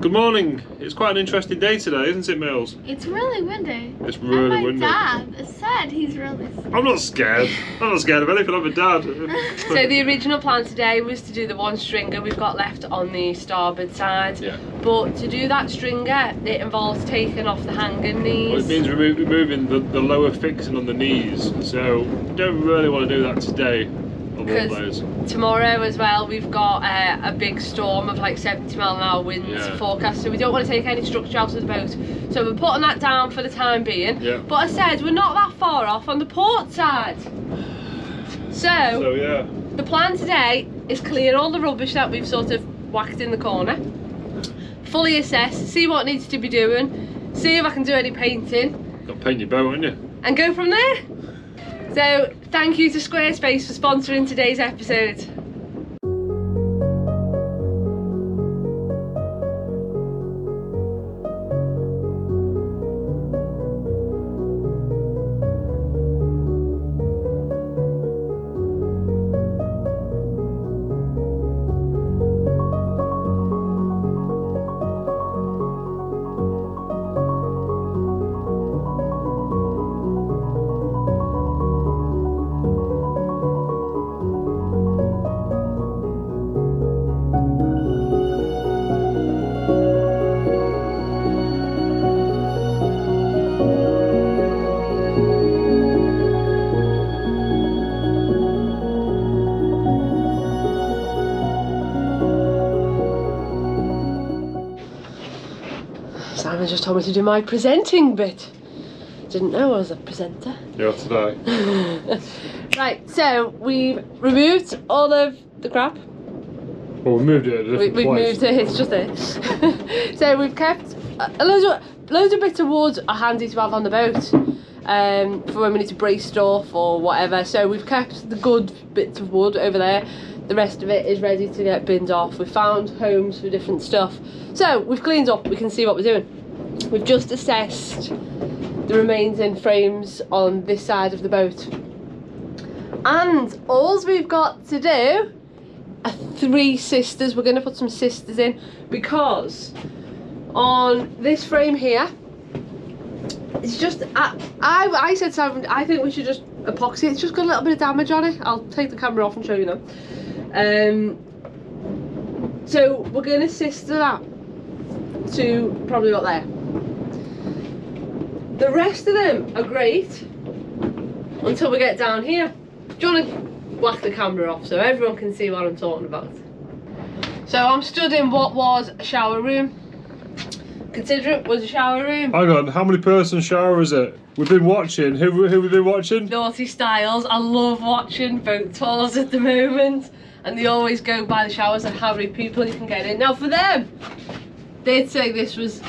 Good morning. It's quite an interesting day today, isn't it, Mills? It's really windy. It's really windy. My dad said he's really scared. I'm not scared. I'm not scared of anything. I'm a dad. So the original plan today was to do the one stringer we've got left on the starboard side. Yeah. But to do that stringer, it involves taking off the hanging knees. Well, it means removing the lower fixing on the knees. So don't really want to do that today. Because tomorrow as well we've got a big storm of like 70-mile-an-hour winds forecast, so we don't want to take any structure out of the boat, so we're putting that down for the time being. But I said we're not that far off on the port side, so yeah, the plan today is clear all the rubbish that we've sort of whacked in the corner, fully assess, see what needs to be doing, see if I can do any painting. Got to paint your boat, haven't you? And go from there. So, thank you to Squarespace for sponsoring today's episode. Simon just told me to do my presenting bit. Didn't know I was a presenter. Yeah, today. Right, so we've removed all of the crap. Well, we moved it at a different We've place. moved it, it's just there. So we've kept loads of bits of wood are handy to have on the boat for when we need to brace stuff or whatever. So we've kept the good bits of wood over there. The rest of it is ready to get binned off. We've found homes for different stuff. So we've cleaned up, we can see what we're doing. We've just assessed the remaining frames on this side of the boat. And all we've got to do are 3 sisters. We're going to put some sisters in because on this frame here, it's just, I said to Simon, I think we should just epoxy. It's just got a little bit of damage on it. I'll take the camera off and show you now. So we're going to sister that to probably about there. The rest of them are great until we get down here. Do you want to whack the camera off so everyone can see what I'm talking about? So I'm stood in what was a shower room. Consider it was a shower room. Hang on, how many person shower is it? We've been watching. Who have we been watching? Naughty Styles. I love watching boat tours at the moment, and they always go by the showers and how many people you can get in. Now for them, they'd say this was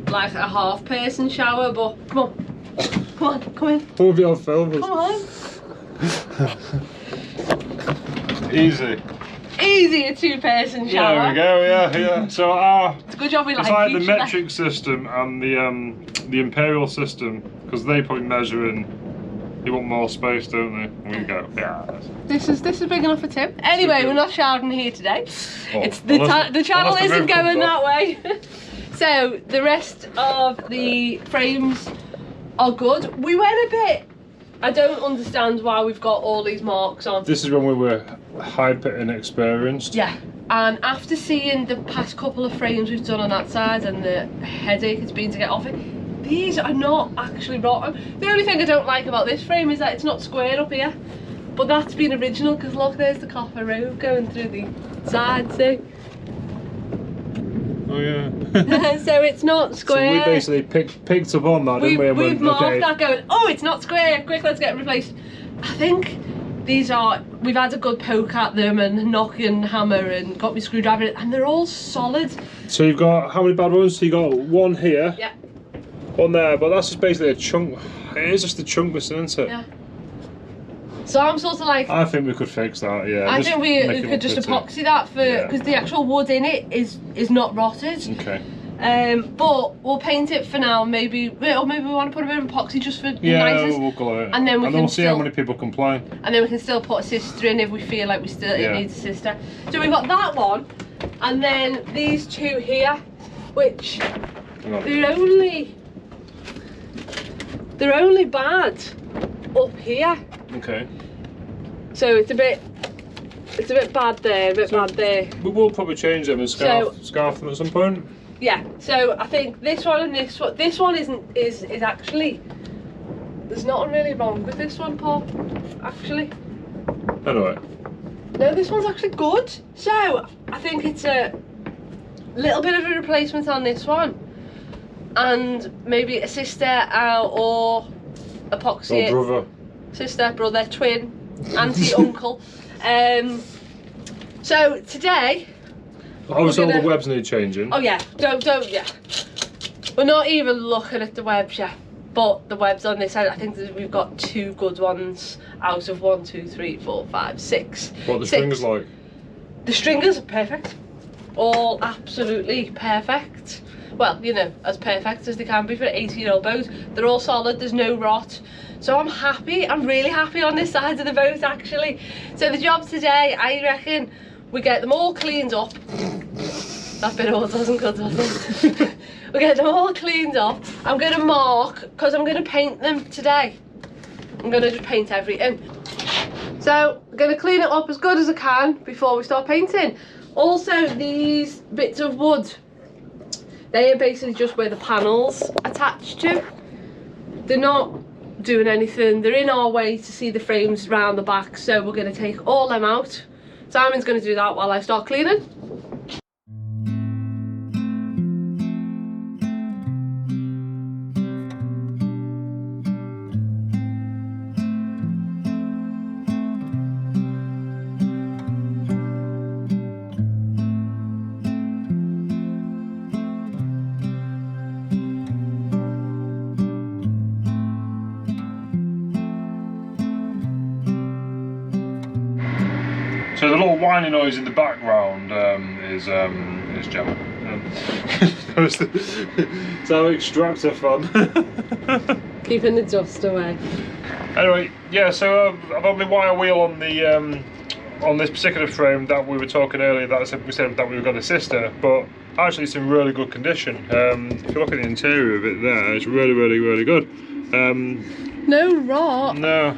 like a half-person shower, but come on, come in. We'll be on film. Come on. Easy. Easy, a 2-person shower. There we go. Yeah. So it's a good job we it's like the metric system and the imperial system, because they probably measure in. They want more space, don't they? We go. Yeah. This is big enough for Tim. Anyway, we're not showering here today. Oh, It's the channel isn't going that way. So the rest of the frames are good. We went a bit. I don't understand why we've got all these marks on. This is when we were hyper inexperienced. Yeah. And after seeing the past couple of frames we've done on that side and the headache it's been to get off it, these are not actually rotten. The only thing I don't like about this frame is that it's not square up here. But that's been original because look, there's the copper rope going through the side, see? Oh yeah. So it's not square. So we basically picked up on that, didn't we? We've marked that going, oh, it's not square, quick, let's get it replaced. I think these are, we've had a good poke at them and knock and hammer and got my screwdriver in, and they're all solid. So you've got, how many bad ones? So you got one here. Yeah. One there, but that's just basically a chunk. It is just a chunk missing, isn't it? Yeah. So I'm sort of like, I think we could fix that, yeah. I think we could just epoxy that for, because the actual wood in it is not rotted. Okay. But we'll paint it for now, maybe, or maybe we want to put a bit of epoxy just for niceness. We'll go it. And then we'll see how many people complain. And then we can still put a sister in if we feel like it needs a sister. So we've got that one, and then these two here. which Hang on. they're only bad up here. Okay. So it's a bit bad there, a bit bad there. We will probably change them and scarf them at some point. Yeah. So I think this one and this one is actually, there's nothing really wrong with this one, Paul. Actually. Anyway. No, this one's actually good. So I think it's a little bit of a replacement on this one, and maybe a sister or epoxy. Or brother. Sister, brother, twin, auntie, uncle. So today. Obviously, all the webs need changing. Oh yeah, don't yeah. We're not even looking at the webs yet, but the webs on this side, I think that we've got 2 good ones out of 1, 2, 3, 4, 5, 6. What the stringers like? The stringers are perfect. All absolutely perfect. Well, you know, as perfect as they can be for an 18-year-old boat. They're all solid, there's no rot. So I'm happy, I'm really happy on this side of the boat actually. So the job today, I reckon, we get them all cleaned up. That bit all doesn't good, does it? We get them all cleaned up. I'm going to mark, because I'm going to paint them today. I'm going to just paint everything. So I'm going to clean it up as good as I can before we start painting. Also, these bits of wood, they are basically just where the panels attach to. They're not doing anything. They're in our way to see the frames round the back, so we're going to take all them out. Simon's going to do that while I start cleaning. So the little whiny noise in the background is Gemma. It's our extractor fun. Keeping the dust away. Anyway, yeah. So I've only wire wheel on the on this particular frame that we were talking earlier. That we said that we were going to sister, but actually it's in really good condition. If you look at the interior of it, there, it's really good. No rot. No.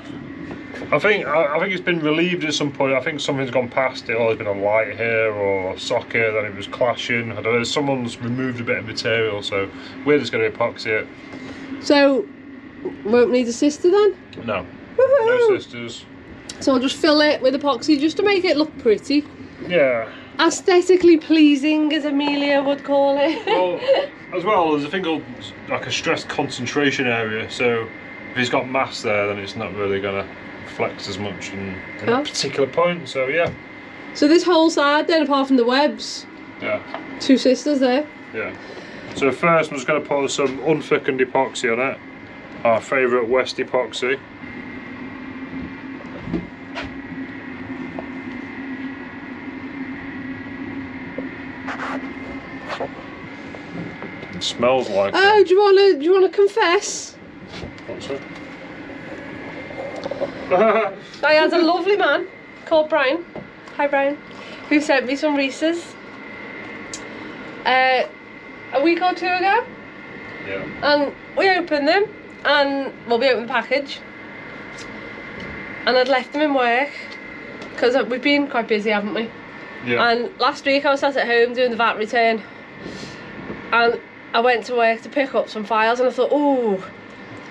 I think it's been relieved at some point. I think something's gone past it, or there's been a light here or a socket that it was clashing. I don't know, someone's removed a bit of material, so we're just going to epoxy it. So, won't need a sister then? No. Woohoo! No sisters. So I'll just fill it with epoxy just to make it look pretty. Yeah. Aesthetically pleasing, as Amelia would call it. Well, as well, there's a thing called like a stress concentration area, so if it's got mass there, then it's not really going to flex as much in a particular point, so yeah. So this whole side then, apart from the webs, Yeah. 2 sisters there. Yeah. So first I'm just going to put some unthickened epoxy on it, our favourite West epoxy. It smells like Oh, do you wanna confess? What's it? I had a lovely man called Brian. Hi Brian. Who sent me some Reese's a week or 2 ago. Yeah. And we opened them, and well, we opened the package, and I'd left them in work because we've been quite busy, haven't we? Yeah. And last week I was sat at home doing the VAT return, and I went to work to pick up some files, and I thought, ooh,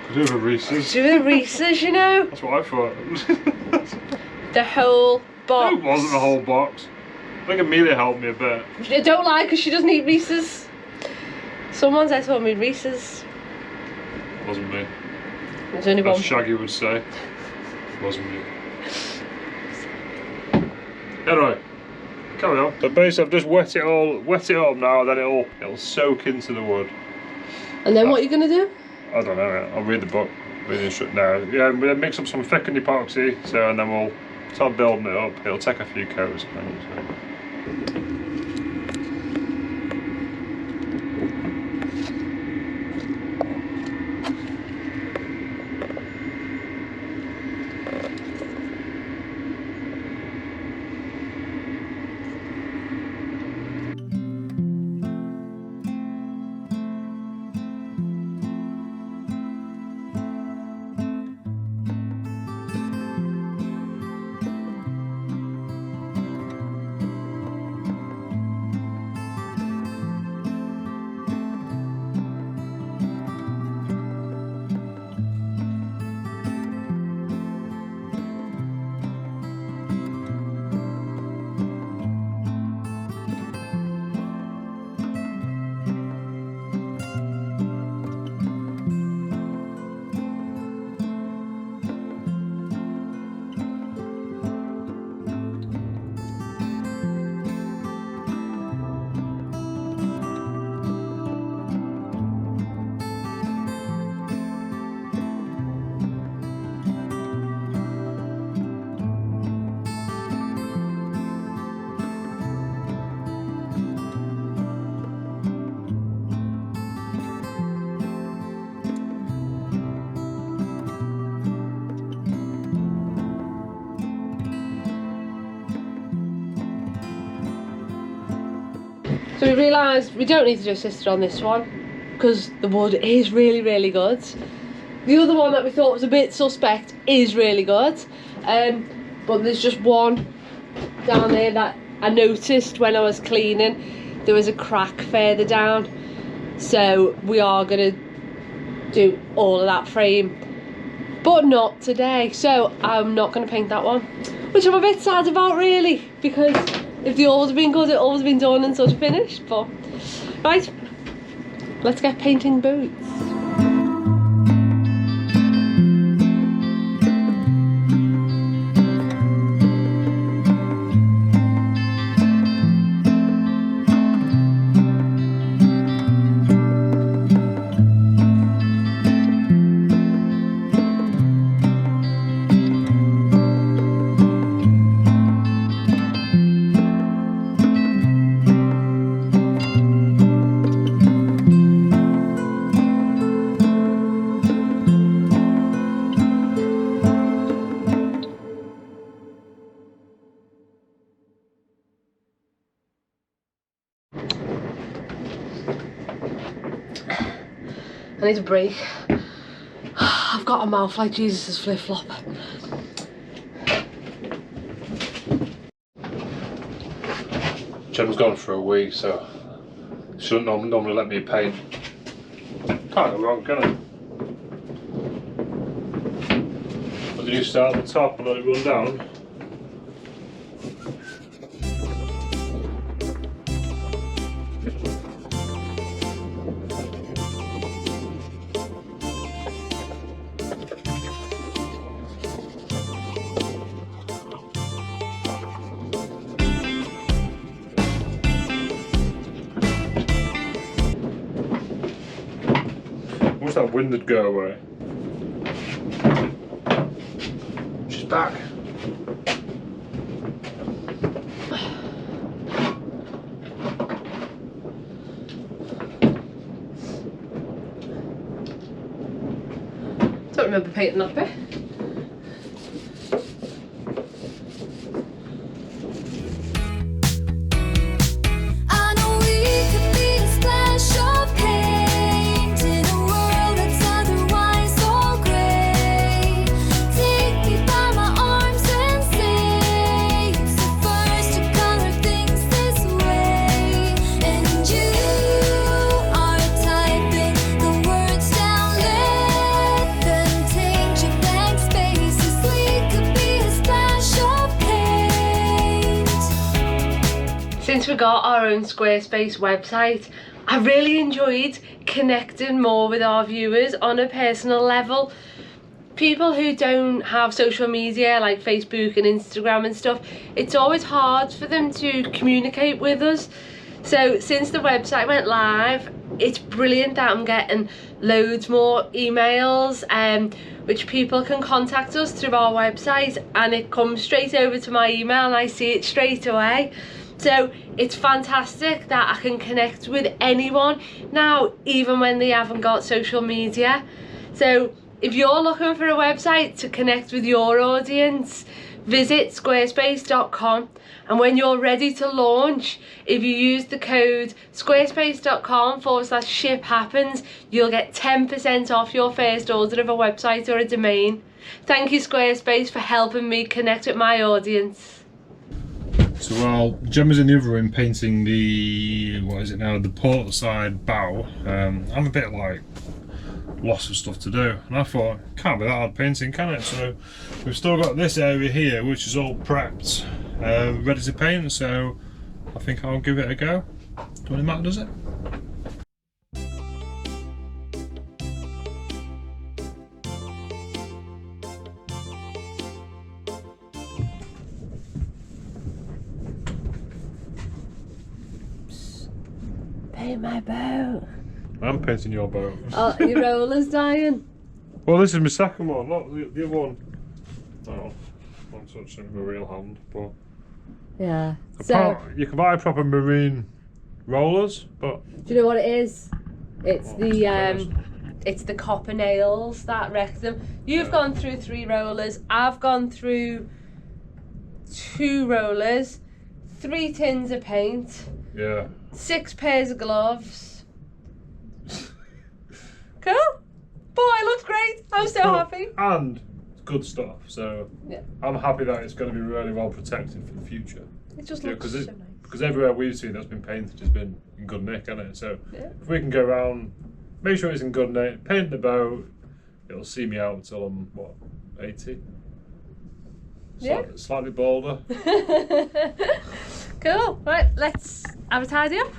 Could do with a Reese's. do the Reese's, you know? That's what I thought. The whole box. It wasn't the whole box. I think Amelia helped me a bit. I don't like because she doesn't eat Reese's. Someone said to me Reese's. Wasn't me. There's only As one. Shaggy would say. Wasn't me. Anyway, carry on. So basically I've just wet it up now, then it'll soak into the wood. And then what are you gonna do? I don't know, I'll read the book. Read the instruction now. Yeah, we'll mix up some thickened epoxy, so and then we'll start building it up. It'll take a few coats. I think, so. So we realised we don't need to do a sister on this one because the wood is really, really good. The other one that we thought was a bit suspect is really good. But there's just one down there that I noticed when I was cleaning. There was a crack further down. So we are going to do all of that frame. But not today. So I'm not going to paint that one. Which I'm a bit sad about really. Because if the all have been good, it all been done and sort of finished. But right, let's get painting boots. I need a break. I've got a mouth like Jesus' flip-flop. Gemma's gone for a week, so she doesn't normally let me paint. Can't go wrong, can I? But did you start at the top and let it run down? Wish that wind would go away. She's back. Don't remember painting that bit. Since we got our own Squarespace website, I really enjoyed connecting more with our viewers on a personal level. People who don't have social media like Facebook and Instagram and stuff, it's always hard for them to communicate with us. So since the website went live, it's brilliant that I'm getting loads more emails which people can contact us through our website, and it comes straight over to my email and I see it straight away. So it's fantastic that I can connect with anyone now, even when they haven't got social media. So if you're looking for a website to connect with your audience, visit squarespace.com, and when you're ready to launch, if you use the code squarespace.com/shiphappens, you'll get 10% off your first order of a website or a domain. Thank you, Squarespace, for helping me connect with my audience. So while Gemma's in the other room painting the, what is it now, the port side bow, I'm a bit like lots of stuff to do, and I thought, can't be that hard painting, can it? So we've still got this area here which is all prepped, ready to paint, so I think I'll give it a go. Do you want Matt does it? Paint my boat. I'm painting your boat. Oh, your roller's dying. Well, this is my second one, not the other one. Oh, I'm touching with my real hand, but yeah. So you can buy proper marine rollers, but do you know what it is? It's it's the copper nails that wreck them. You've gone through 3 rollers. I've gone through 2 rollers, 3 tins of paint. Yeah. 6 pairs of gloves. Cool. Boy, it looks great. I'm so happy. And good stuff. So yeah. I'm happy that it's going to be really well protected for the future. It just looks so nice. Because everywhere we've seen that's been painted has been in good nick, hasn't it? So yeah. if we can go around, make sure it's in good nick, paint the boat, it'll see me out until I'm, what, 80? Yeah. Slightly bolder. Cool. Right, let's have a tidy up.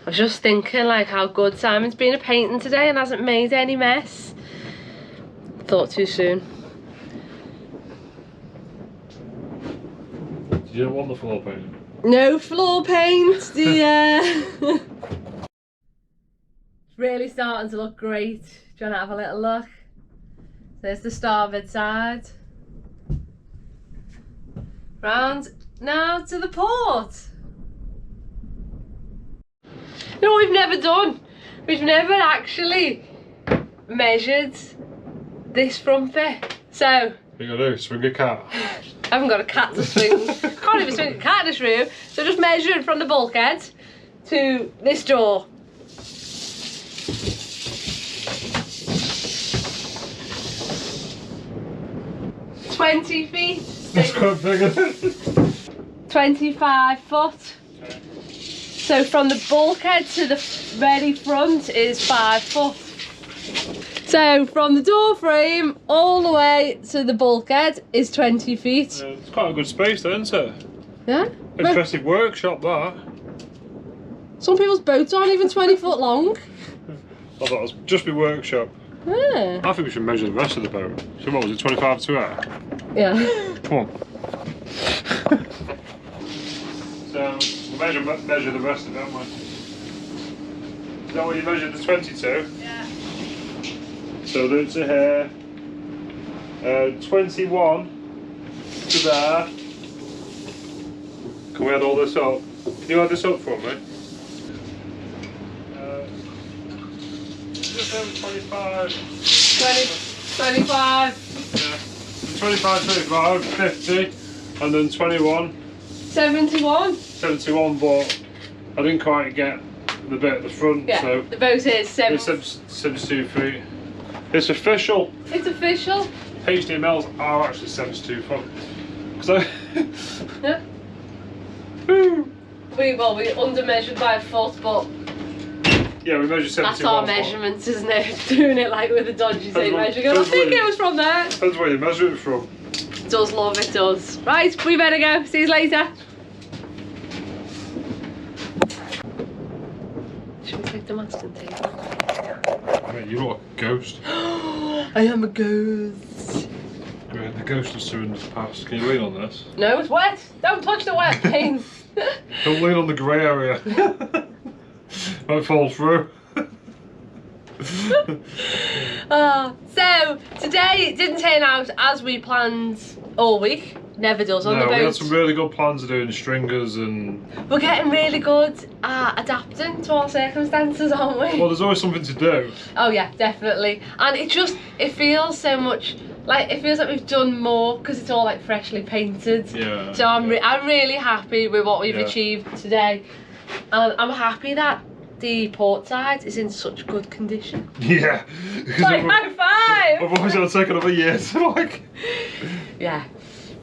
I was just thinking like how good Simon's been at painting today and hasn't made any mess. Thought too soon. You don't want the floor paint? No floor paint, dear. It's really starting to look great. Do you want to have a little look? There's the starboard side. Round now to the port. You know what we've never done? We've never actually measured this front bit. So What you gotta do? Swing a cat? I haven't got a cat to swing. Can't even swing a cat in this room. So just measure it from the bulkhead to this door. "20 feet. That's quite big, isn't it? 25 foot. Okay. So from the bulkhead to the very front is 5 foot. So from the door frame all the way to the bulkhead is 20 feet. It's quite a good space though, isn't it? Yeah? Impressive workshop, that. Some people's boats aren't even 20 foot long. I thought it was just be workshop. Yeah. I think we should measure the rest of the boat. So what was it, 25 to 8? Yeah. Come on. So we'll measure the rest of it, don't we? Is that what you measured the 22? Yeah. So do it to here. 21 to there. Can we add all this up? Can you add this up for me? Just over 25. 25. Yeah. 25 to about 50, and then 21. 71. 71, but I didn't quite get the bit at the front, Yeah, so the boat is 7. it's 72 feet. It's official. It's official. HDMLs are actually 72 foot. So Yeah. we undermeasured by a foot, but yeah, we measured 71. that's our measurements, isn't it? Doing it like with a dodgy tape measure. I think it was from there. Depends where you measure it from. It does, love, it does. Right, we better go. See you later. Should we take the masking tape? Mate, you look like a ghost. I am a ghost. Great, the ghost of Sarinda's past. Can you lean on this? No, it's wet. Don't touch the wet paint. Don't lean on the grey area. Might fall through. So today it didn't turn out as we planned all week. Never does on the boat. We had some really good plans of doing stringers and... We're getting really good at adapting to our circumstances, aren't we? Well, there's always something to do. Oh yeah, definitely. And it feels so much like, it feels like we've done more because it's all like freshly painted. Yeah. So I'm really happy with what we've achieved today. And I'm happy that the port side is in such good condition. Yeah. Like, high five! I've always had to take another year to like... Yeah.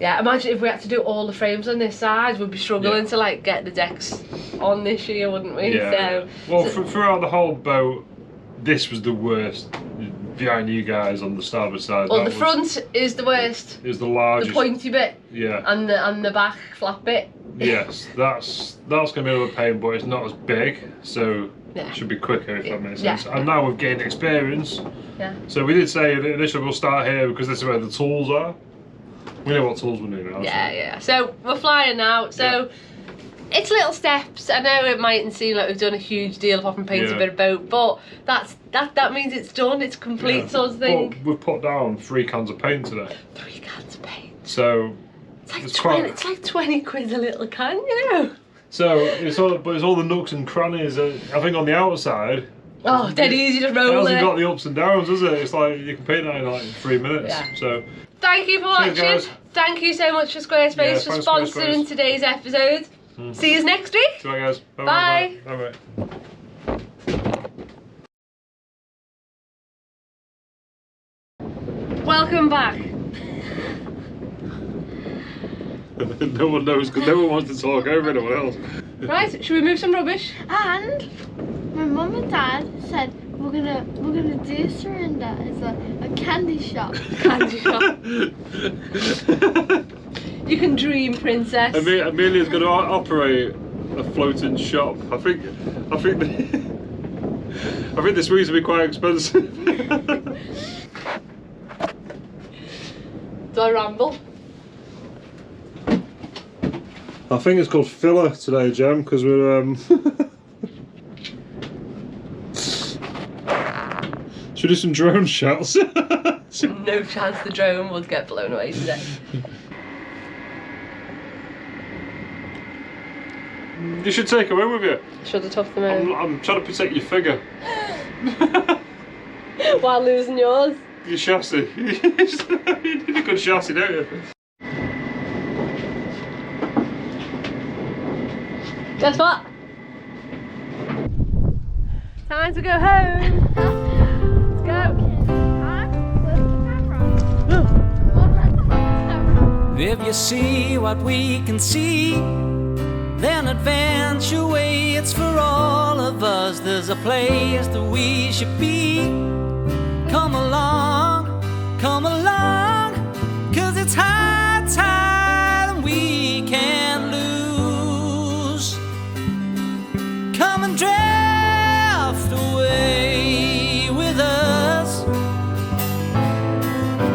Yeah, imagine if we had to do all the frames on this side, we'd be struggling to like get the decks on this year, wouldn't we? Yeah. Well, throughout the whole boat, this was the worst behind you guys on the starboard side. Well, the front is the worst. Is the largest. The pointy bit. Yeah. And the back flat bit. Yes, that's going to be a little pain, but it's not as big, so it should be quicker if that makes sense. And now we've gained experience. Yeah. So we did say initially we'll start here because this is where the tools are. We know what tools we need now. Yeah. So we're flying now. So it's little steps. I know it mightn't seem like we've done a huge deal apart from painting a bit of boat, but that means it's done. It's complete sort of thing. Well, we've put down 3 cans of paint today. 3 cans of paint. So it's like 20 quid a little can, you know. So it's all the nooks and crannies. I think on the outside. Oh, dead easy to roll it. It hasn't got the ups and downs, has it? It's like you can paint that in like 3 minutes. Yeah. So thank you for watching. guys. Thank you so much for Squarespace for sponsoring today's episode. See you next week. See you guys. Bye. Bye. Welcome back. No one knows because no one wants to talk over anyone else. Right, should we move some rubbish? And my mum and dad said we're gonna do Sarinda as a candy shop. Candy shop. You can dream, princess. Amelia's going to operate a floating shop. I think this week's will be quite expensive. Do I ramble? I think it's called filler today, Jem, because we're should we do some drone shots? No chance the drone would get blown away today. You should take them in with you. Should have toughed them out. I'm trying to protect your figure. While losing yours. Your chassis. You need a good chassis, don't you? Guess what? Time to go home. Let's go. If you see what we can see, then adventure waits for all of us. There's a place that we should be. Come along, 'cause it's high tide and we can't lose. Come and drift away with us.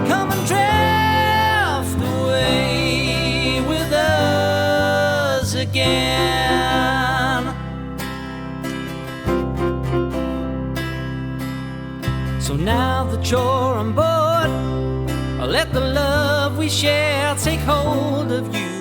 Come and drift away with us again. So now that you're on board, let the love we share take hold of you.